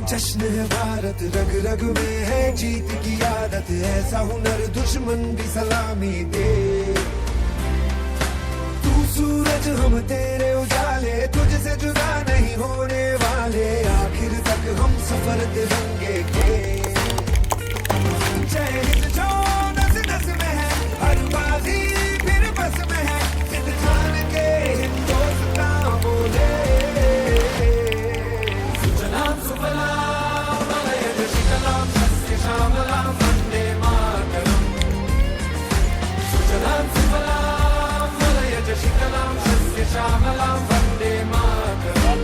जश्न है भारत, रग रग में है जीत की आदत, ऐसा हुनर दुश्मन भी सलामी दे। तू सूरज हम तेरे उजाले, तुझसे जुदा नहीं होने वाले, आखिर तक हम सफर तिरंगे के। जय हिंद जो नस नस में है, हर बाजी फिर बस में है, हिंद जान के हिंदुस्तान बोले। सुजलाम सुफलाम मलयज शीतलाम सस्य श्यामलाम वंदे मातरम। सुजलाम सुफलाम मलयज शीतलाम सस्य श्यामलाम Vande Mataram.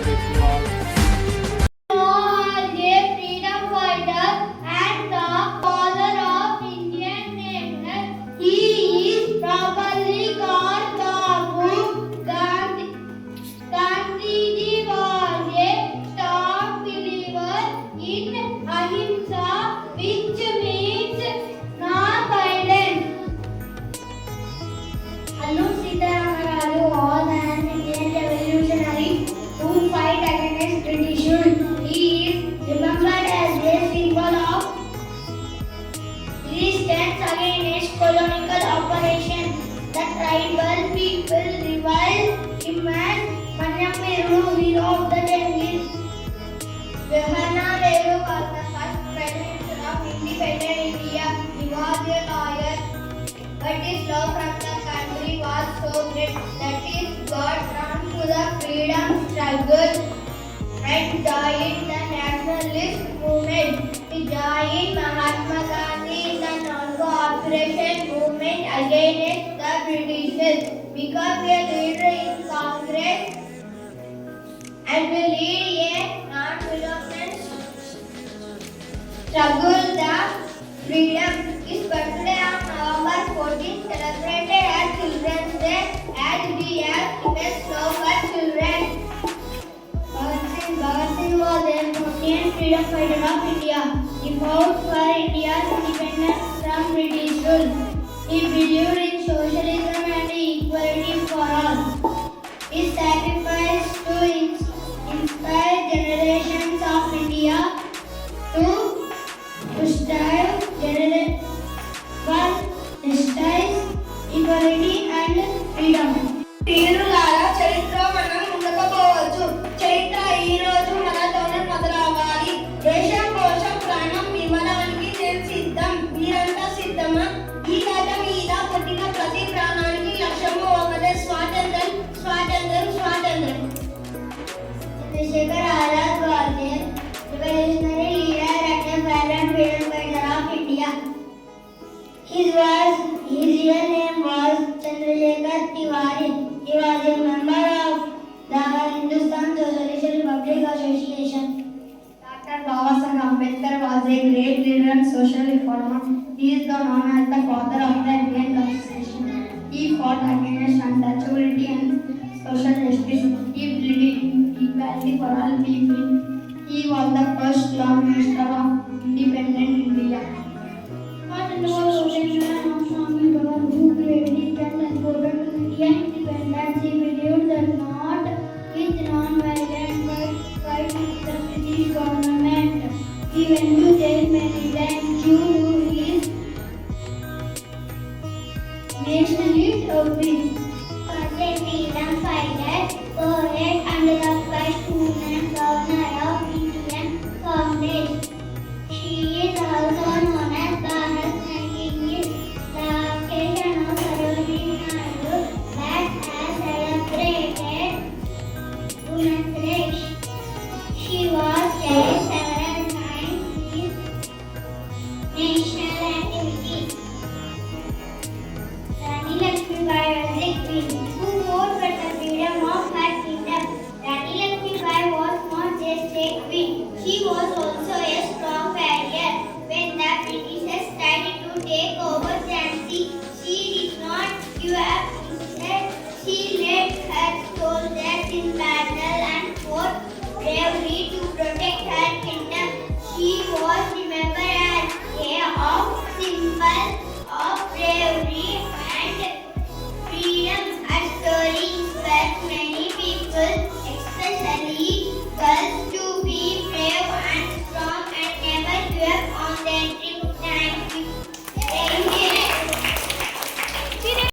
Against colonial operation, the tribal people reviled him as Manyaperu, hero of the Jengis. Jawaharlal Nehru was the first president of independent India. He was a lawyer, but his love from the country was so great that he got drawn to the freedom struggle and joined the nationalist movement. He joined Mahatma Gandhi in the non-cooperation movement against the Britishers, became a leader in Congress, and will lead a non-violent struggle the freedom. His birthday on November 14 celebrated as Children's Day, as we have immense love for children. Bhagat Singh was a Indian freedom fighter of India. He fought for India's independence from British rule. He believed in socialism and equality for all. His sacrifice to inspire generations of India to strive for justice, equality and freedom. వీరులారా చరిత్ర మనం ఉండకపోవచ్చు, చరిత్ర ఈ రోజు మనతోనే మొదలవ్వాలి. దేశం కోసం ప్రాణం ఇవ్వడానికి నేను సిద్ధం. మీరంతా సిద్ధమా? ఈ గడ్డ మీద పుట్టిన ప్రతి ప్రాణానికి లక్ష్యము ఒకటే, స్వాతంత్రం స్వాతంత్రం స్వాతంత్రం. Chandrasekhar Azad was a revolutionary leader and a violent freedom fighter of India. His real name was Chandrasekhar Tiwari. He was a member of the Hindustan Socialist Republic Association. Dr. Babasaheb Ambedkar was a great leader and social reformer. He is known as the father of the Indian Constitution. He fought against untouchability and social justice. He believed in equality for all people. He was the first Prime Minister of independent India. Who greatly contributed to Indian independence. He believed that not with non-violent but fight with the British government. He went to jail many times due to his nationalist service. Was a freedom fighter, poet and the first woman governor of Indian Congress. national activities. Rani Lakshmibai was a queen who fought for the freedom of her kingdom. Rani Lakshmibai was not just a queen, she was also a strong warrior. When the Britishers tried to take over Jhansi, she did not give up. Instead, she led her soldiers in battle and fought bravely to protect her kingdom. She was remembered as a symbol of bravery